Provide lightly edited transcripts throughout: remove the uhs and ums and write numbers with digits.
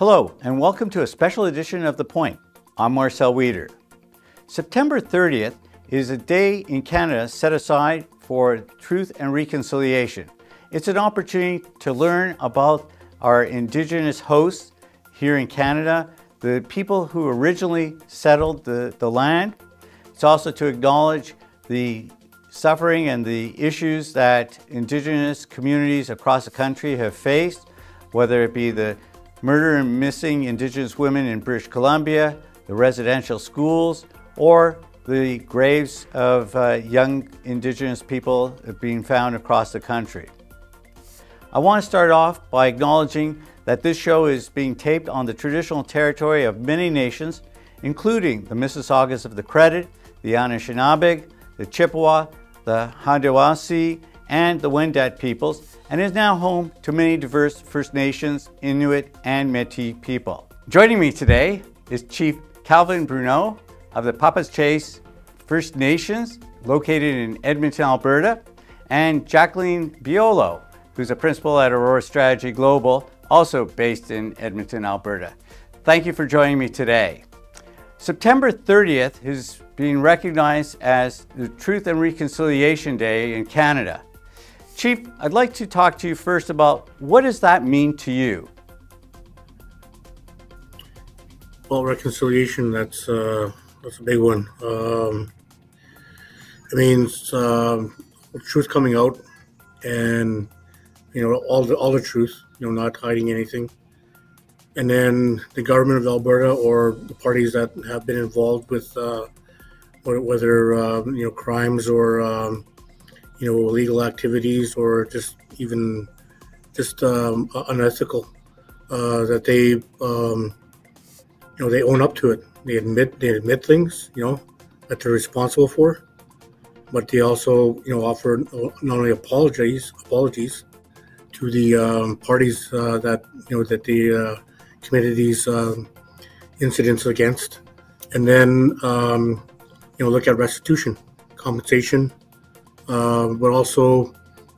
Hello, and welcome to a special edition of The Point. I'm Marcel Wieder. September 30th is a day in Canada set aside for Truth and Reconciliation. It's an opportunity to learn about our Indigenous hosts here in Canada, the people who originally settled the land. It's also to acknowledge the suffering and the issues that Indigenous communities across the country have faced, whether it be the murder and missing Indigenous women in British Columbia, the residential schools, or the graves of young Indigenous people being found across the country. I want to start off by acknowledging that this show is being taped on the traditional territory of many nations, including the Mississaugas of the Credit, the Anishinaabe, the Chippewa, the Haudenosaunee, and the Wendat peoples, and is now home to many diverse First Nations, Inuit, and Métis people. Joining me today is Chief Calvin Bruneau of the Papaschase First Nations, located in Edmonton, Alberta, and Jacqueline Biollo, who's a principal at Aurora Strategy Global, also based in Edmonton, Alberta. Thank you for joining me today. September 30th is being recognized as the Truth and Reconciliation Day in Canada. Chief, I'd like to talk to you first about what does that mean to you? Well, reconciliation, that's a big one. It means truth coming out, and all the truth, not hiding anything. And then the government of Alberta or the parties that have been involved with whether crimes or illegal activities or just unethical, that they they own up to it. They admit things that they're responsible for, but they also offer not only apologies to the parties that they committed these incidents against, and then look at restitution, compensation, but also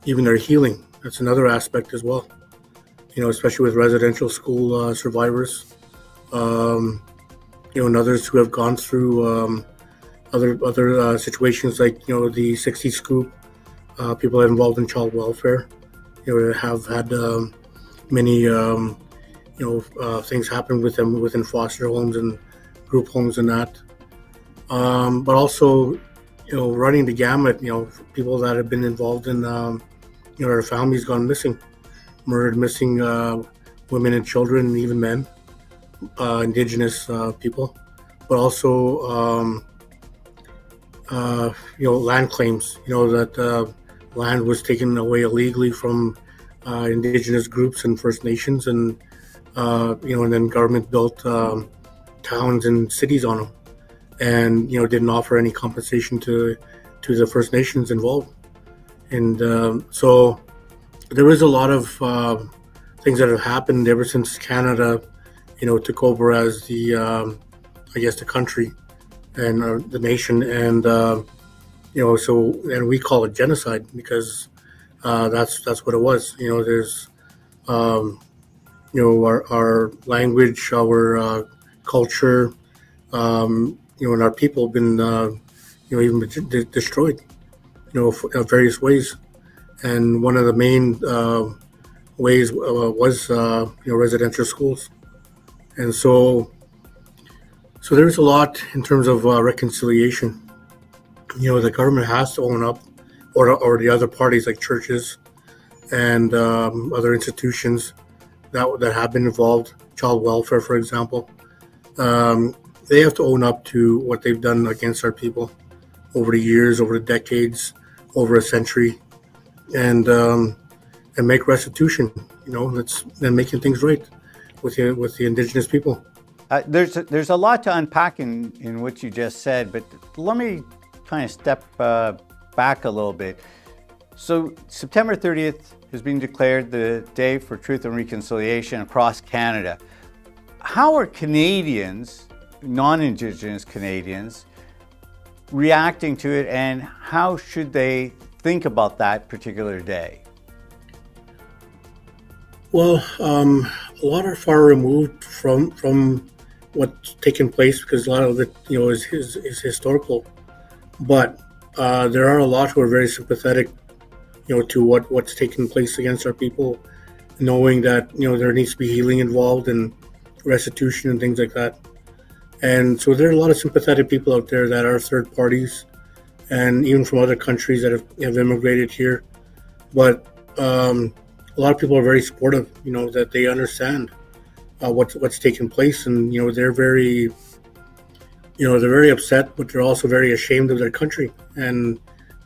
even their healing. That's another aspect as well. Especially with residential school survivors, and others who have gone through other situations like the 60 scoop, people involved in child welfare, have had many things happen with them within foster homes and group homes and that. But also, running the gamut, people that have been involved in, their families gone missing, murdered, missing women and children and even men, Indigenous people, but also, land claims, that land was taken away illegally from Indigenous groups and First Nations, and and then government built towns and cities on them, and didn't offer any compensation to the First Nations involved. And so there is a lot of things that have happened ever since Canada took over as the the country and the nation, and and we call it genocide because that's what it was. There's our language, our culture, and our people have been even destroyed in various ways. And one of the main ways was residential schools. And so there's a lot in terms of reconciliation. The government has to own up, or the other parties like churches and other institutions that have been involved, child welfare, for example. They have to own up to what they've done against our people over the years, over the decades, over a century, and make restitution. And making things right with the Indigenous people. There's a lot to unpack in what you just said, but let me kind of step back a little bit. So September 30th has been declared the Day for Truth and Reconciliation across Canada. How are Canadians, non-Indigenous Canadians, reacting to it, and how should they think about that particular day? Well, a lot are far removed from what's taken place because a lot of it, is historical. But there are a lot who are very sympathetic, to what's taking place against our people, knowing that there needs to be healing involved and restitution and things like that. And so there are a lot of sympathetic people out there that are third parties, and even from other countries that have immigrated here. But a lot of people are very supportive, that they understand what's taking place, and they're very upset, but they're also very ashamed of their country and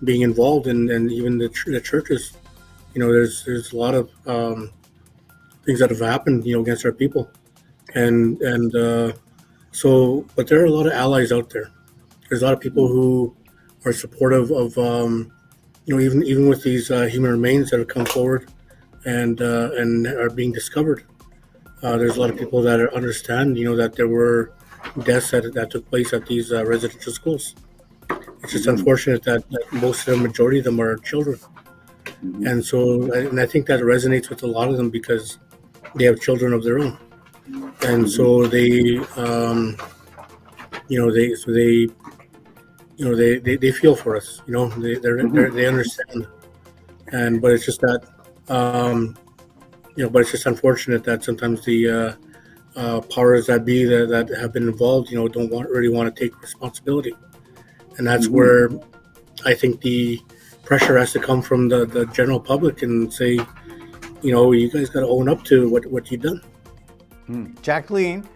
being involved, and even the churches. There's a lot of things that have happened, against our people, and so, but there are a lot of allies out there. There's a lot of people who are supportive of, even with these human remains that have come forward and are being discovered. There's a lot of people that understand, that there were deaths that took place at these residential schools. It's just unfortunate that most of the majority of them are children. And so, and I think that resonates with a lot of them because they have children of their own. And so they feel for us, they understand. But it's just that, but it's just unfortunate that sometimes the powers that be that have been involved, don't really want to take responsibility. And that's where I think the pressure has to come from the general public and say, you guys got to own up to what you've done. Jacqueline,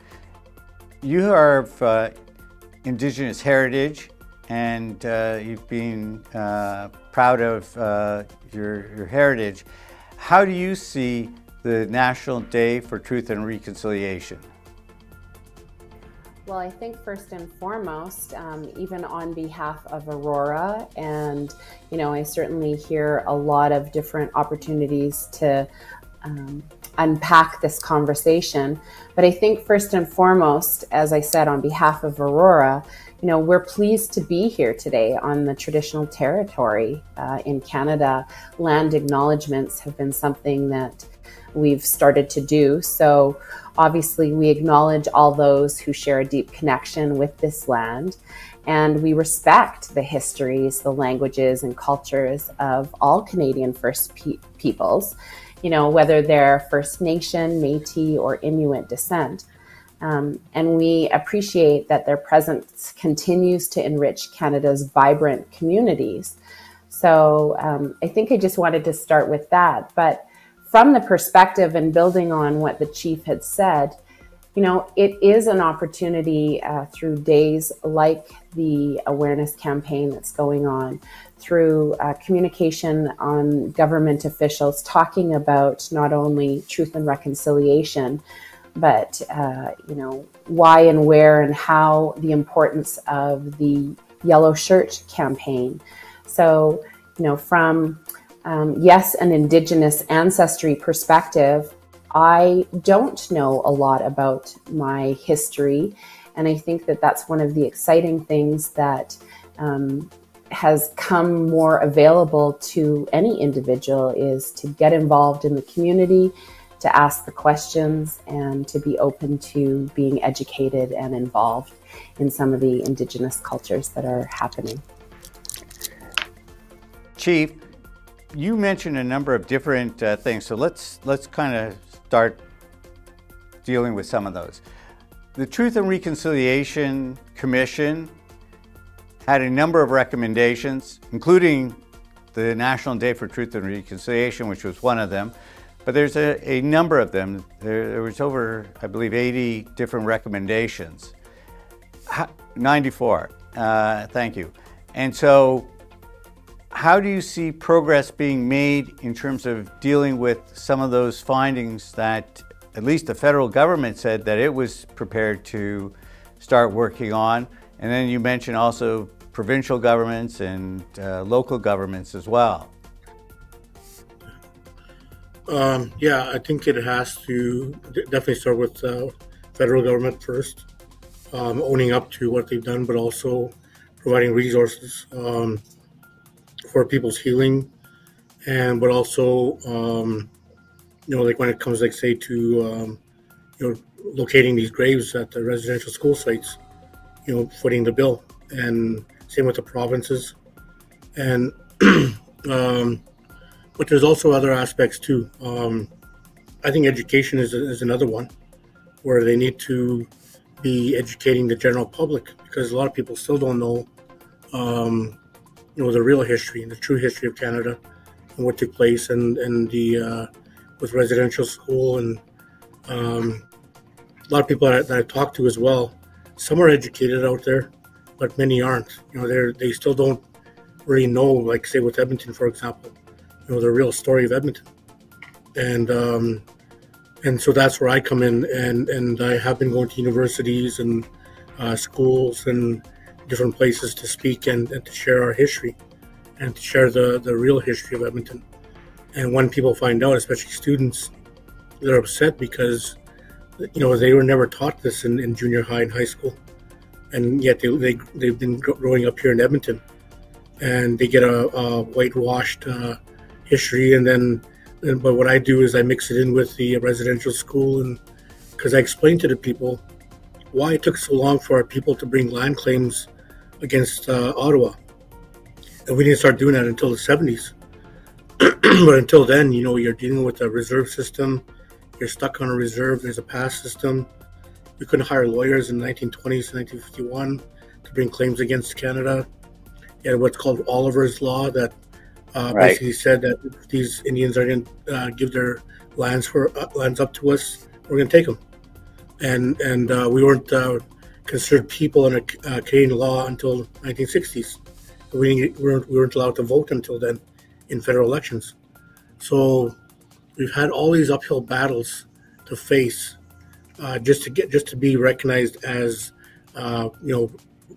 you are of Indigenous heritage, and you've been proud of your heritage. How do you see the National Day for Truth and Reconciliation? Well, I think first and foremost, even on behalf of Aurora, and I certainly hear a lot of different opportunities to unpack this conversation. But I think first and foremost, as I said, on behalf of Aurora, we're pleased to be here today on the traditional territory in Canada. Land acknowledgements have been something that we've started to do. So obviously we acknowledge all those who share a deep connection with this land, and we respect the histories, the languages and cultures of all Canadian First Peoples, whether they're First Nation, Métis, or Inuit descent. And we appreciate that their presence continues to enrich Canada's vibrant communities. So I think I just wanted to start with that. But from the perspective and building on what the Chief had said, it is an opportunity through days like the awareness campaign that's going on, through communication on government officials talking about not only truth and reconciliation, but why and where and how, the importance of the Yellow Shirt campaign. So, from yes, an Indigenous ancestry perspective, I don't know a lot about my history, and I think that that's one of the exciting things that has come more available to any individual, is to get involved in the community, to ask the questions, and to be open to being educated and involved in some of the Indigenous cultures that are happening. Chief, you mentioned a number of different things, so let's kind of start dealing with some of those. The Truth and Reconciliation Commission had a number of recommendations, including the National Day for Truth and Reconciliation, which was one of them. But there's a number of them. There was over, I believe, 80 different recommendations. 94, thank you. And so how do you see progress being made in terms of dealing with some of those findings that at least the federal government said that it was prepared to start working on? And then you mentioned also provincial governments and local governments as well. Yeah, I think it has to definitely start with federal government first, owning up to what they've done, but also providing resources for people's healing, but also, like when it comes, like say, to locating these graves at the residential school sites, footing the bill, and same with the provinces. And but there's also other aspects too. I think education is another one where they need to be educating the general public, because a lot of people still don't know, the real history and the true history of Canada and what took place, and the with residential school, and a lot of people that I talk to as well. Some are educated out there, but many aren't. They still don't really know, like say with Edmonton, for example, the real story of Edmonton, and so that's where I come in, and I have been going to universities and schools and different places to speak and to share our history and to share the real history of Edmonton. And when people find out, especially students, they're upset because they were never taught this in junior high and high school, and yet they've been growing up here in Edmonton, and they get a whitewashed history, but what I do is I mix it in with the residential school, and because I explain to the people why it took so long for our people to bring land claims against Ottawa, and we didn't start doing that until the 70s. But until then, you're dealing with a reserve system. You're stuck on a reserve. There's a pass system. We couldn't hire lawyers in the 1920s, 1951 to bring claims against Canada. You had what's called Oliver's Law that basically said that if these Indians are going to give their lands up to us, we're going to take them. And we weren't considered people under Canadian law until 1960s. We weren't allowed to vote until then in federal elections. So we've had all these uphill battles to face just to be recognized as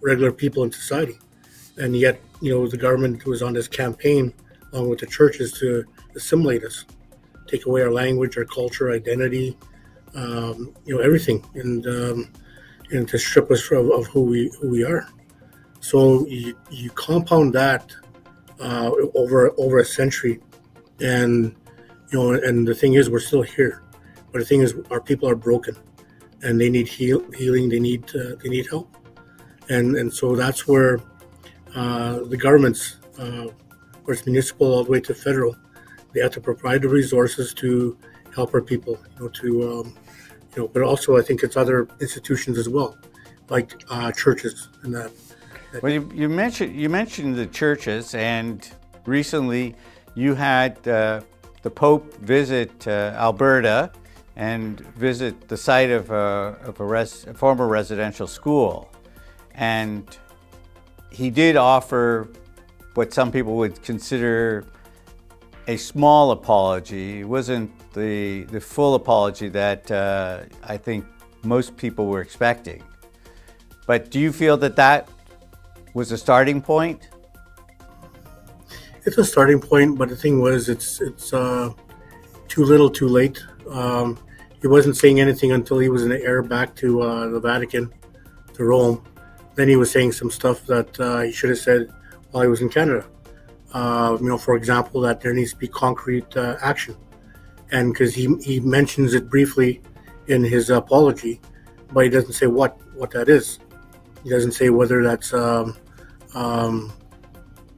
regular people in society. And yet the government was on this campaign along with the churches to assimilate us, take away our language, our culture, identity, everything, and to strip us of who we are. So you compound that over a century, and and the thing is, we're still here. But the thing is, our people are broken, and they need healing. They need help, and so that's where the governments, where it's municipal all the way to federal, they have to provide the resources to help our people. But also I think it's other institutions as well, like churches and that. Well, you mentioned the churches, and recently you had the Pope visit Alberta and visit the site of a former residential school, and he did offer what some people would consider a small apology. It wasn't the full apology that I think most people were expecting. But do you feel that was a starting point? It's a starting point, but the thing was, it's too little, too late. He wasn't saying anything until he was in the air back to the Vatican, to Rome. Then he was saying some stuff that he should have said while he was in Canada. For example, that there needs to be concrete action, and because he mentions it briefly in his apology, but he doesn't say what that is. He doesn't say whether that's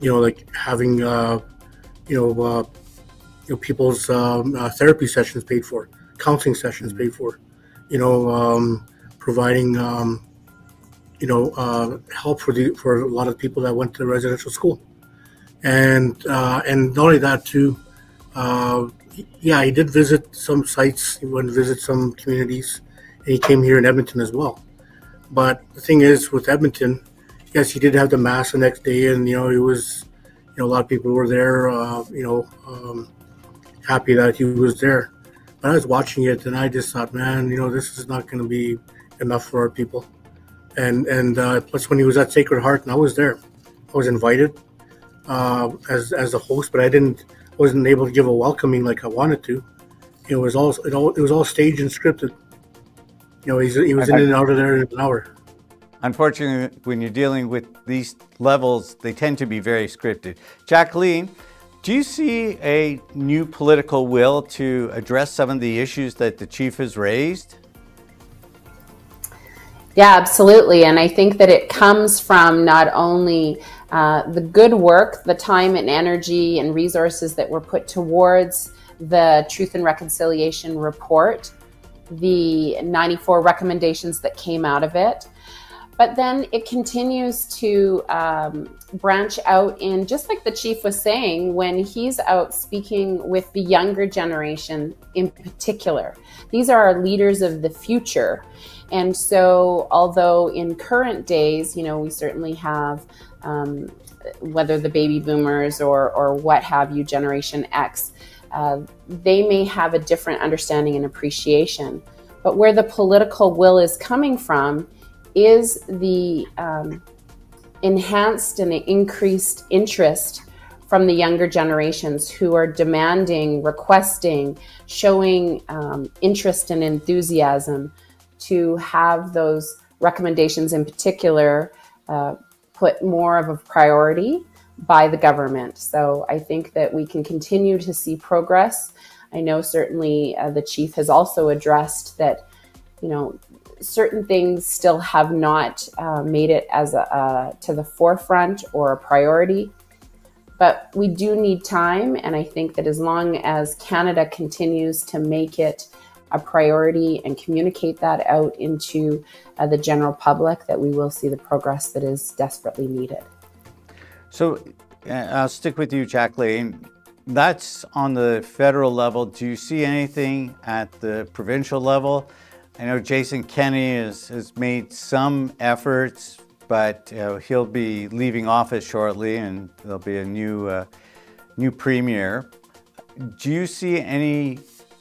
like having people's therapy sessions paid for, counseling sessions paid for, providing help for a lot of people that went to residential school, and not only that too. He did visit some sites. He went to visit some communities, and he came here in Edmonton as well. But the thing is, with Edmonton, yes, he did have the mass the next day, and he was, a lot of people were there, happy that he was there. But I was watching it, and I just thought, man, this is not going to be enough for our people. And plus, when he was at Sacred Heart, and I was there, I was invited as a host, but I wasn't able to give a welcoming like I wanted to. It was all staged and scripted. He was in and out of there in an hour. Unfortunately, when you're dealing with these levels, they tend to be very scripted. Jacqueline, do you see a new political will to address some of the issues that the chief has raised? Yeah, absolutely. And I think that it comes from not only the good work, the time and energy and resources that were put towards the Truth and Reconciliation report, the 94 recommendations that came out of it, but then it continues to branch out in, just like the chief was saying, when he's out speaking with the younger generation in particular. These are our leaders of the future. And so, although in current days, you know, we certainly have, whether the baby boomers or what have you, Generation X, they may have a different understanding and appreciation. But where the political will is coming from is the enhanced and increased interest from the younger generations who are demanding, requesting, showing interest and enthusiasm to have those recommendations in particular put more of a priority by the government. So I think that we can continue to see progress. I know certainly the chief has also addressed that, you know, certain things still have not made it as to the forefront or a priority, but we do need time. And I think that as long as Canada continues to make it a priority and communicate that out into the general public, that we will see the progress that is desperately needed. So I'll stick with you, Jacqueline. That's on the federal level. Do you see anything at the provincial level? I know Jason Kenney has made some efforts, but he'll be leaving office shortly, and there'll be a new premier. Do you see any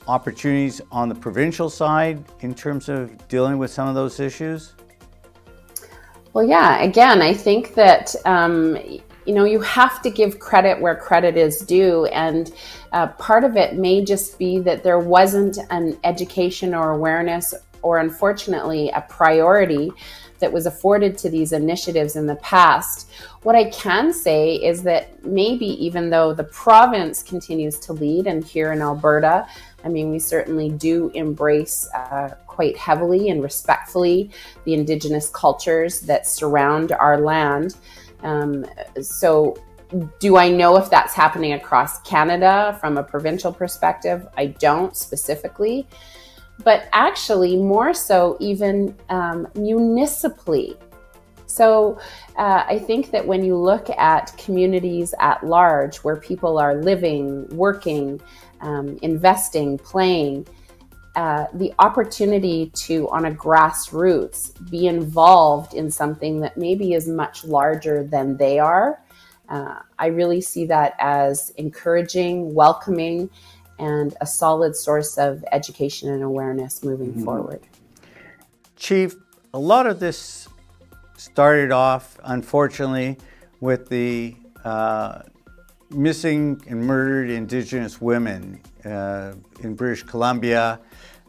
opportunities on the provincial side in terms of dealing with some of those issues? Well, yeah, again, I think that, you know, you have to give credit where credit is due. And part of it may just be that there wasn't an education or awareness, or unfortunately a priority that was afforded to these initiatives in the past. What I can say is that maybe even though the province continues to lead, and here in Alberta, I mean, we certainly do embrace quite heavily and respectfully the Indigenous cultures that surround our land. So do I know if that's happening across Canada from a provincial perspective? I don't specifically. But actually more so even municipally. So I think that when you look at communities at large where people are living, working, investing, playing, the opportunity to, on a grassroots, be involved in something that maybe is much larger than they are, I really see that as encouraging, welcoming, and a solid source of education and awareness moving forward. Chief, a lot of this started off, unfortunately, with the missing and murdered Indigenous women in British Columbia.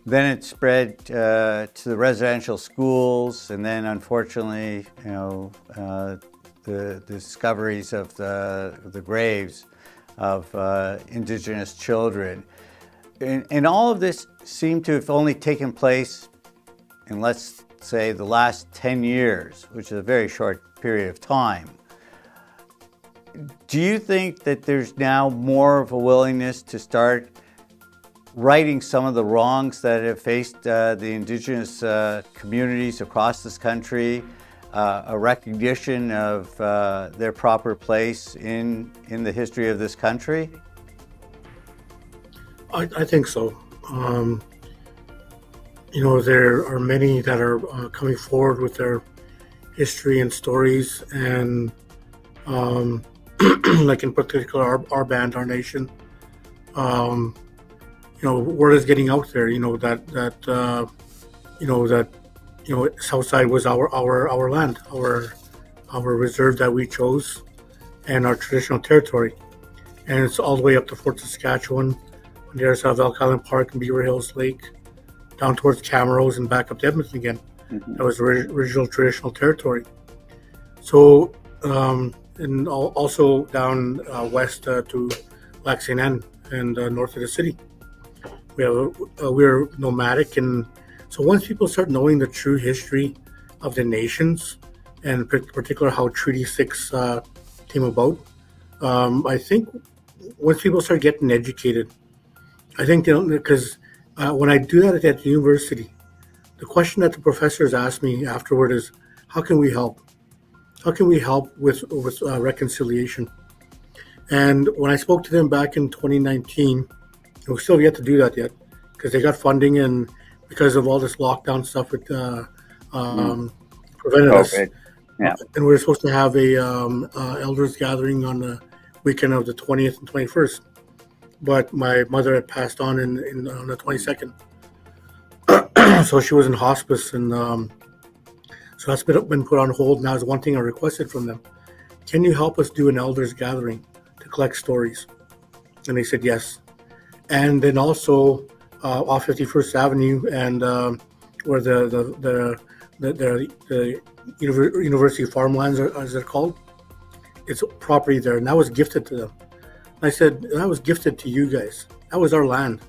Then it spread to the residential schools, and then unfortunately, you know, the discoveries of the graves of Indigenous children. And all of this seemed to have only taken place in, let's say, the last 10 years, which is a very short period of time. Do you think that there's now more of a willingness to start righting some of the wrongs that have faced the Indigenous communities across this country, a recognition of their proper place in the history of this country? I think so. You know, there are many that are coming forward with their history and stories, and like in particular our band, Our Nation. You know, word is getting out there. You know that Southside was our land, our reserve that we chose, and our traditional territory, and it's all the way up to Fort Saskatchewan. There's Elk Island Park and Beaver Hills Lake, down towards Camrose and back up to Edmonton again. That was original traditional territory. So, and also down west to Lac St. Anne and north of the city. We're nomadic, and so once people start knowing the true history the nations, and in particular how Treaty 6 came about. I think once people start getting educated, I think, because when I do that at the university, the question that the professors ask me afterward is, how can we help? How can we help with reconciliation? And when I spoke to them back in 2019, and we still have yet to do that yet, because they got funding, and because of all this lockdown stuff, it prevented us. Yeah. And we were supposed to have a elders gathering on the weekend of the 20th and 21st, but my mother had passed on on the 22nd, so she was in hospice, and so that's been put on hold. Now is one thing I requested from them: can you help us do an elders gathering to collect stories? And they said yes. And then also off 51st Avenue, and where the university farmlands are, as they're called, it's property there, and that was gifted to them. And I said, that was gifted to you guys. That was our land.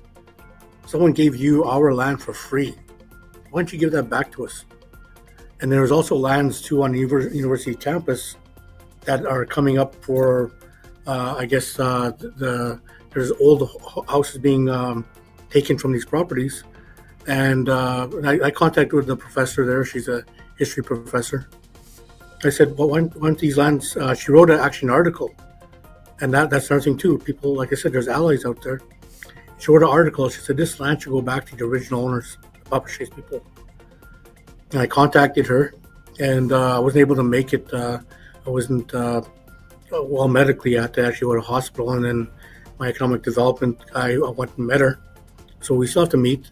Someone gave you our land for free. Why don't you give that back to us? And there was also lands too on the university campus that are coming up for, I guess, there's old houses being taken from these properties. And I contacted with the professor there. She's a history professor. I said, well, why don't these lands, she wrote actually an article. And that's another thing too. People, like I said, there's allies out there. She wrote an article. She said, this land should go back to the original owners, the Papaschase people. And I contacted her, and I wasn't able to make it. I wasn't well medically. I had to actually go to the hospital, and then my economic development guy, I went and met her. So we still have to meet.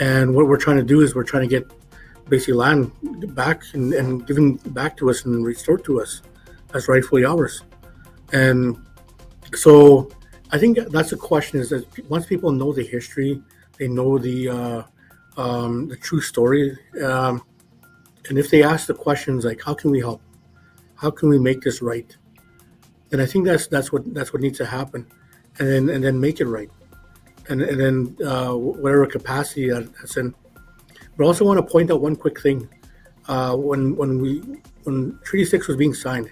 And what we're trying to do is we're trying to get basically land back and given back to us and restored to us as rightfully ours. And so I think that's the question, is that once people know the history, they know the true story. And if they ask the questions like, how can we help? How can we make this right? And I think that's what needs to happen. And then make it right. And then whatever capacity that's in. But I also want to point out one quick thing. When Treaty 6 was being signed,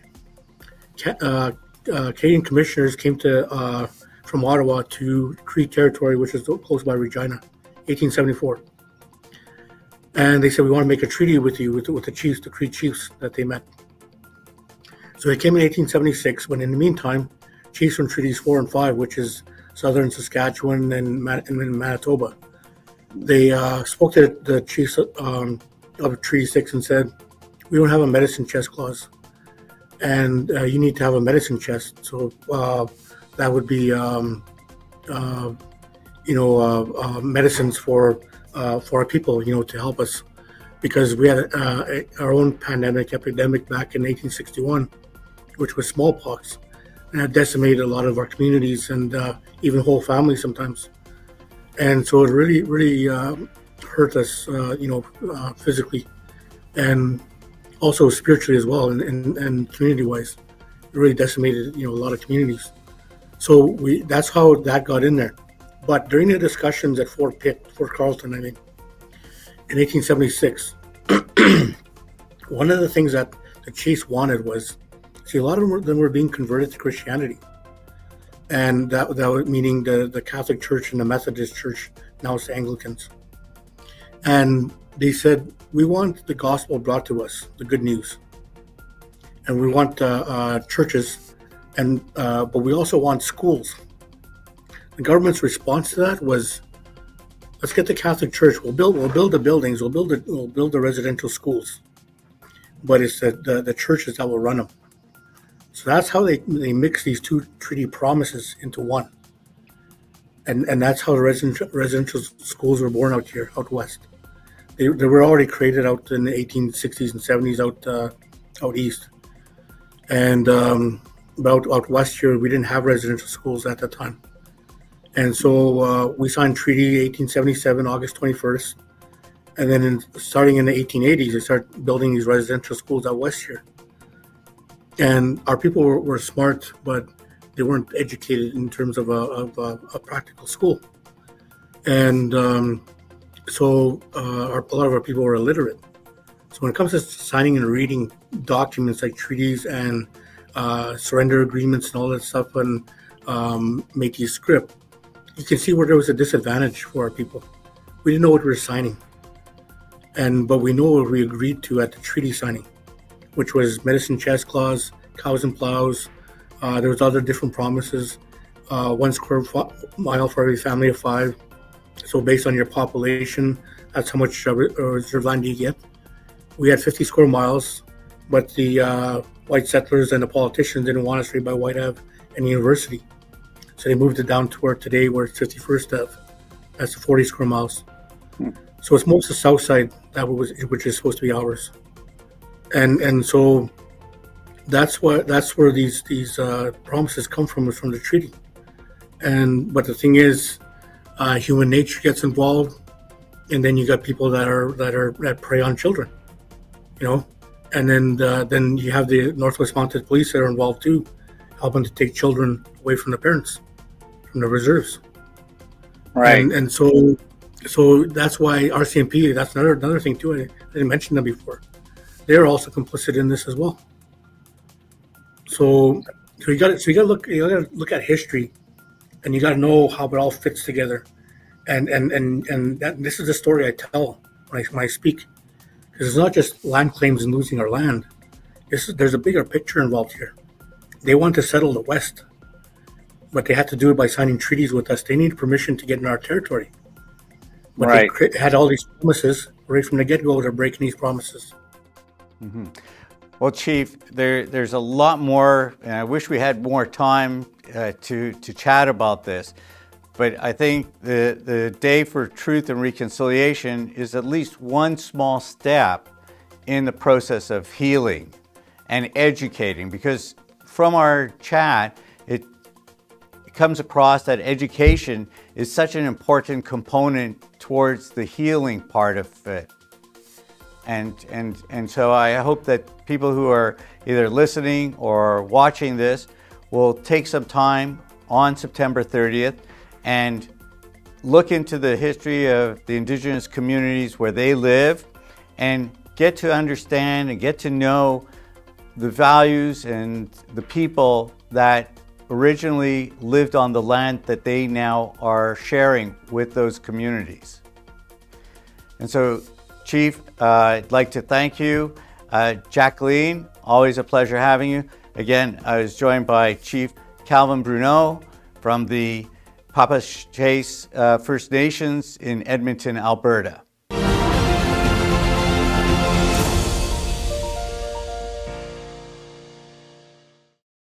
Canadian commissioners came from Ottawa to Cree territory, which is close by Regina, 1874. And they said, we want to make a treaty with you, with the chiefs, the Cree chiefs that they met. So they came in 1876, when in the meantime, chiefs from Treaties 4 and 5, which is southern Saskatchewan and Manitoba, they spoke to the chiefs of Treaty 6 and said, we don't have a medicine chest clause, and you need to have a medicine chest. So that would be, medicines for our people, to help us, because we had our own epidemic back in 1861, which was smallpox, and it decimated a lot of our communities and even whole families sometimes. And so it really, really hurt us, physically, and also spiritually as well, and community-wise. It really decimated, a lot of communities. So that's how that got in there. But during the discussions at Fort Carlton, I think, in 1876, one of the things that the chiefs wanted was, a lot of them were being converted to Christianity. And that was meaning the Catholic Church and the Methodist Church, now it's the Anglicans. And they said, we want the gospel brought to us, the good news. And we want churches, but we also want schools. The government's response to that was, let's get the Catholic Church. We'll build the buildings. We'll build the residential schools. But it's the churches that will run them. So that's how they mix these two treaty promises into one. And that's how the residential schools were born out here, out west. They were already created out in the 1860s and 70s out east. And out west here, we didn't have residential schools at that time. And so we signed Treaty 1877, August 21st. And then starting in the 1880s, they started building these residential schools out west here. And our people were smart, but they weren't educated in terms of a practical school. And so a lot of our people were illiterate. So when it comes to signing and reading documents like treaties and surrender agreements and all that stuff and Métis script, you can see where there was a disadvantage for our people. We didn't know what we were signing, but we know what we agreed to at the treaty signing, which was medicine chest clause, cows and plows. There was other different promises. 1 square mile for every family of 5. So based on your population, that's how much reserve land you get. We had 50 square miles, but the white settlers and the politicians didn't want us right by White Ave and University. So they moved it down to where today we're at 51st Ave. That's 40 square miles. So it's most the south side which is supposed to be ours. And so that's where these promises come from, is from the treaty. But the thing is, human nature gets involved, and then you got people that prey on children, and then you have the Northwest Mounted Police that are involved too, helping to take children away from the parents, from the reserves. Right. And so that's why RCMP. That's another thing too. I didn't mention them before. They're also complicit in this as well. So you got to look at history, and you got to know how it all fits together. And this is the story I tell when I speak, because it's not just land claims and losing our land. There's a bigger picture involved here. They want to settle the West, but they had to do it by signing treaties with us. They need permission to get in our territory. But right. They had all these promises right from the get-go. They're breaking these promises. Mm-hmm. Well, Chief, there's a lot more, and I wish we had more time to chat about this. But I think the Day for Truth and Reconciliation is at least one small step in the process of healing and educating, because from our chat, it comes across that education is such an important component towards the healing part of it. And so I hope that people who are either listening or watching this will take some time on September 30th and look into the history of the Indigenous communities where they live and get to understand and get to know the values and the people that originally lived on the land that they now are sharing with those communities. And so, Chief, I'd like to thank you. Jacqueline, always a pleasure having you. Again, I was joined by Chief Calvin Bruneau from the Papaschase First Nations in Edmonton, Alberta.